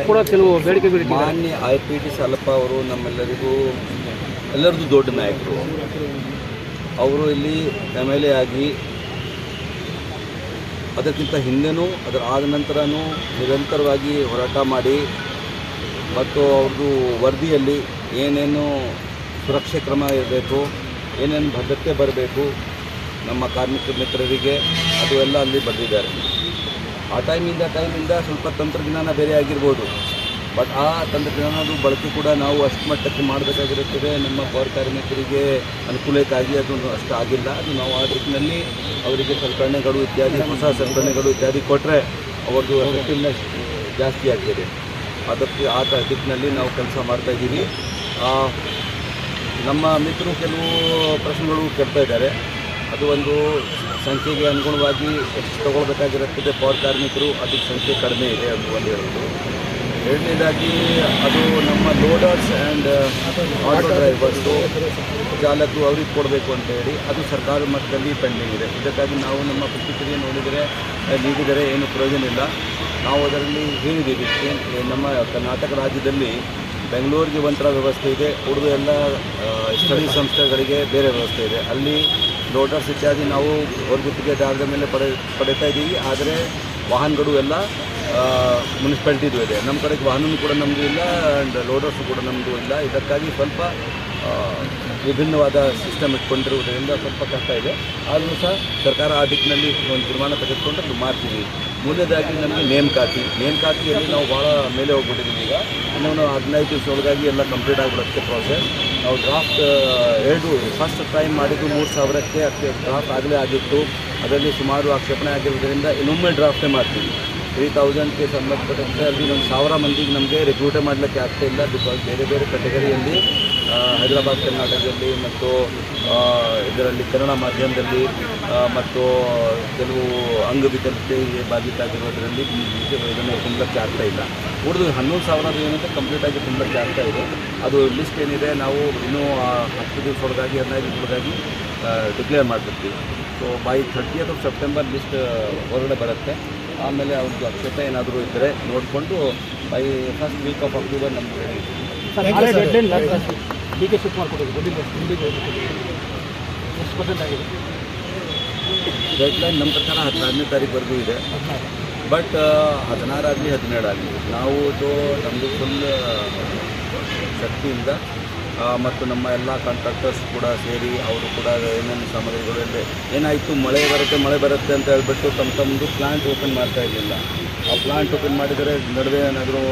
ಕೂಡ ಕೆಲವು ಬೇಡಿಕೆ ಮಾನ್ಯ IPT ಸಾಲಪ್ಪ ಅವರು ಎಲ್ಲರದ್ದು ದೊಡ್ಡ ನಾಯಕರು. ಅವರು ಇಲ್ಲಿ MLA ಆಗಿ ಅದಕ್ಕಿಂತ ಹಿಂದೆನೂ ಅದರ ಆದ ನಂತರನೂ ನಿರಂತರವಾಗಿ ಹೋರಾಟ ಮಾಡಿ ಮತ್ತು ಅವ್ರದ್ದು ವರದಿಯಲ್ಲಿ ಏನೇನು ಸುರಕ್ಷೆ ಕ್ರಮ ಇರಬೇಕು, ಏನೇನು ಭದ್ರತೆ ಬರಬೇಕು ನಮ್ಮ ಕಾರ್ಮಿಕ ಮಿತ್ರರಿಗೆ, ಅದು ಎಲ್ಲ ಅಲ್ಲಿ ಬರೆದಿದ್ದಾರೆ. ಆ ಟೈಮಿಂದ ಸ್ವಲ್ಪ ತಂತ್ರಜ್ಞಾನ ಬೇರೆ ಆಗಿರ್ಬೋದು, ಬಟ್ ಆ ತಂತ್ರಜ್ಞಾನದ ಬಳಕೆ ಕೂಡ ನಾವು ಅಷ್ಟು ಮಟ್ಟಕ್ಕೆ ಮಾಡಬೇಕಾಗಿರುತ್ತದೆ. ನಮ್ಮ ಪೌರ ಕಾರ್ಮಿಕರಿಗೆ ಅನುಕೂಲಕ್ಕಾಗಿ ಅದು ಅಷ್ಟು ಆಗಿಲ್ಲ. ಅದು ನಾವು ಆ ದಿಕ್ಕಿನಲ್ಲಿ ಅವರಿಗೆ ಸಲಕರಣೆಗಳು ಇತ್ಯಾದಿ, ಹೊಸ ಸಲಕರಣೆಗಳು ಇತ್ಯಾದಿ ಕೊಟ್ಟರೆ ಅವ್ರದ್ದು ಎಫೆಕ್ಟಿವ್ನೆಸ್ ಜಾಸ್ತಿ ಆಗ್ತದೆ. ಅದಕ್ಕೆ ಆ ದಿಕ್ಕಿನಲ್ಲಿ ನಾವು ಕೆಲಸ ಮಾಡ್ತಾಯಿದ್ದೀವಿ. ನಮ್ಮ ಮಿತ್ರರು ಕೆಲವು ಪ್ರಶ್ನೆಗಳು ಕೇಳ್ತಾ ಇದ್ದಾರೆ. ಅದು ಒಂದು ಸಂಖ್ಯೆಗೆ ಅನುಗುಣವಾಗಿ ಎಷ್ಟು ತೊಗೊಳ್ಬೇಕಾಗಿರುತ್ತದೆ ಪೌರ ಕಾರ್ಮಿಕರು, ಅದಕ್ಕೆ ಸಂಖ್ಯೆ ಕಡಿಮೆ ಇದೆ ಅದು ಒಂದು ಹೇಳೋದು. ಎರಡನೇದಾಗಿ ಅದು ನಮ್ಮ ಲೋಡರ್ಸ್ ಆ್ಯಂಡ್ ಆಟೋ ಡ್ರೈವರ್ಸು, ಚಾಲಕರು ಅವ್ರಿಗೆ ಕೊಡಬೇಕು ಅಂತ ಹೇಳಿ ಅದು ಸರ್ಕಾರದ ಮಟ್ಟದಲ್ಲಿ ಪೆಂಡಿಂಗ್ ಇದೆ. ಇದಕ್ಕಾಗಿ ನಾವು ನಮ್ಮ ಪ್ರತಿಕ್ರಿಯೆ ನೀಡಿದರೆ ಏನು ಪ್ರಯೋಜನ ಇಲ್ಲ. ನಾವು ಅದರಲ್ಲಿ ಹೇಳಿದ್ದೀವಿ, ನಮ್ಮ ಕರ್ನಾಟಕ ರಾಜ್ಯದಲ್ಲಿ ಬೆಂಗಳೂರಿಗೆ ಒಂಥರ ವ್ಯವಸ್ಥೆ ಇದೆ, ಉಳಿದು ಎಲ್ಲ ಸ್ಥಳೀಯ ಸಂಸ್ಥೆಗಳಿಗೆ ಬೇರೆ ವ್ಯವಸ್ಥೆ ಇದೆ. ಅಲ್ಲಿ ಲೋಡರ್ಸ್ ಇತ್ಯಾದಿ ನಾವು ಹೊರಗುತ್ತಿಗೆದಾರರ ಮೇಲೆ ಪಡೀತಾ ಇದ್ದೀವಿ. ಆದರೆ ವಾಹನಗಳು ಎಲ್ಲ ಮುನ್ಸಿಪಾಲ್ಟಿದು ಇದೆ. ನಮ್ಮ ಕಡೆಗೆ ವಾಹನವೂ ಕೂಡ ನಮ್ಮದು ಇಲ್ಲ ಆ್ಯಂಡ್ ಲೋಡರ್ಸು ಕೂಡ ನಮ್ಮದು ಇಲ್ಲ. ಇದಕ್ಕಾಗಿ ಸ್ವಲ್ಪ ವಿಭಿನ್ನವಾದ ಸಿಸ್ಟಮ್ ಇಟ್ಕೊಂಡಿರುವುದರಿಂದ ಸ್ವಲ್ಪ ಕಷ್ಟ ಇದೆ. ಆದರೂ ಸಹ ಸರ್ಕಾರ ಆ ದಿಕ್ಕಿನಲ್ಲಿ ಒಂದು ತೀರ್ಮಾನ ತೆಗೆದುಕೊಂಡು ಅದು ಮಾಡ್ತೀವಿ. ಮೂರನೇದಾಗಿ ನಮಗೆ ನೇಮಕಾತಿಯಲ್ಲಿ ನಾವು ಭಾಳ ಮೇಲೆ ಹೋಗ್ಬಿಟ್ಟಿದ್ದೀವಿ. ಈಗ ಇನ್ನೂ 15 ದಿವಸದೊಳಗಾಗಿ ಎಲ್ಲ ಕಂಪ್ಲೀಟ್ ಆಗಿಬಿಡುತ್ತೆ ಪ್ರಾಸೆಸ್. ನಾವು ಡ್ರಾಫ್ಟ್ ಫಸ್ಟ್ ಟೈಮ್ ಮಾಡಿದ್ದು 3,000ಕ್ಕೆ ಡ್ರಾಫ್ಟ್ ಆಗಲೇ ಆಗಿತ್ತು. ಅದರಲ್ಲಿ ಸುಮಾರು ಆಕ್ಷೇಪಣೆ ಆಗಿರೋದ್ರಿಂದ ಇನ್ನೊಮ್ಮೆ ಡ್ರಾಫ್ಟೇ ಮಾಡ್ತೀವಿ. 3,000ಕ್ಕೆ ಸಂಬಂಧಪಟ್ಟಂತೆ ಅಲ್ಲಿ ಒಂದು 1,000 ಮಂದಿಗೆ ನಮಗೆ ರಿಕ್ರೂಟೇ ಮಾಡಲಿಕ್ಕೆ ಆಗ್ತಾಯಿಲ್ಲ. ಬಿಕಾಸ್ ಬೇರೆ ಬೇರೆ ಕೆಟಗರಿಯಲ್ಲಿ ಹೈದರಾಬಾದ್ ಕರ್ನಾಟಕದಲ್ಲಿ ಮತ್ತು ಇದರಲ್ಲಿ ಕನ್ನಡ ಮಾಧ್ಯಮದಲ್ಲಿ ಮತ್ತು ಕೆಲವು ಅಂಗವಿಕಲತೆಗೆ ಬಾಧಿತ ಆಗಿರೋದರಲ್ಲಿ ಇದನ್ನು ತುಂಬಲಿಕ್ಕೆ ಆಗ್ತಾಯಿಲ್ಲ. ಉಳಿದು 11,000 ಏನಂತ ಕಂಪ್ಲೀಟಾಗಿ ತುಂಬಲಿಕ್ಕೆ ಆಗ್ತಾಯಿದೆ. ಅದು ಲಿಸ್ಟ್ ಏನಿದೆ ನಾವು ಇನ್ನೂ 10 ದಿವಸದೊಳಗಾಗಿ 15 ದಿವಸದೊಳಗಾಗಿ ಡಿಕ್ಲೇರ್ ಮಾಡಿಬಿಡ್ತೀವಿ. So by 30th September list ಹೊರಗಡೆ ಬರುತ್ತೆ. ಆಮೇಲೆ ಅವ್ರದ್ದು ಆಕ್ಷೇಪ ಏನಾದರೂ ಇದ್ದರೆ ನೋಡಿಕೊಂಡು by first week of October ನಮ್ಗೆ ರೆಡಿ. DK ಶಿವಕುಮಾರ್ ಎಷ್ಟು % ಆಗಿದೆ? ಡೆಡ್ಲೈನ್ ನಮ್ಮ ಪ್ರಕಾರ 16ನೇ ತಾರೀಕುವರೆಗೂ ಇದೆ. ಬಟ್ 16 ಆಗಲಿ 17 ಆಗಲಿ ನಾವು ನಮ್ಮದು ಫುಲ್ ಶಕ್ತಿಯಿಂದ ಮತ್ತು ನಮ್ಮ ಎಲ್ಲ ಕಾಂಟ್ರಾಕ್ಟರ್ಸ್ ಕೂಡ ಸೇರಿ ಅವರು ಕೂಡ ಏನೇನು ಸಾಮಗ್ರಿಗಳಲ್ಲಿ ಏನಾಯಿತು, ಮಳೆ ಬರುತ್ತೆ ಅಂತ ಹೇಳ್ಬಿಟ್ಟು ತಮ್ಮದು ಪ್ಲಾಂಟ್ ಓಪನ್ ಮಾಡ್ತಾ ಇರಲಿಲ್ಲ. ಆ ಪ್ಲಾಂಟ್ ಓಪನ್ ಮಾಡಿದರೆ ನಡುವೆ ಏನಾದರೂ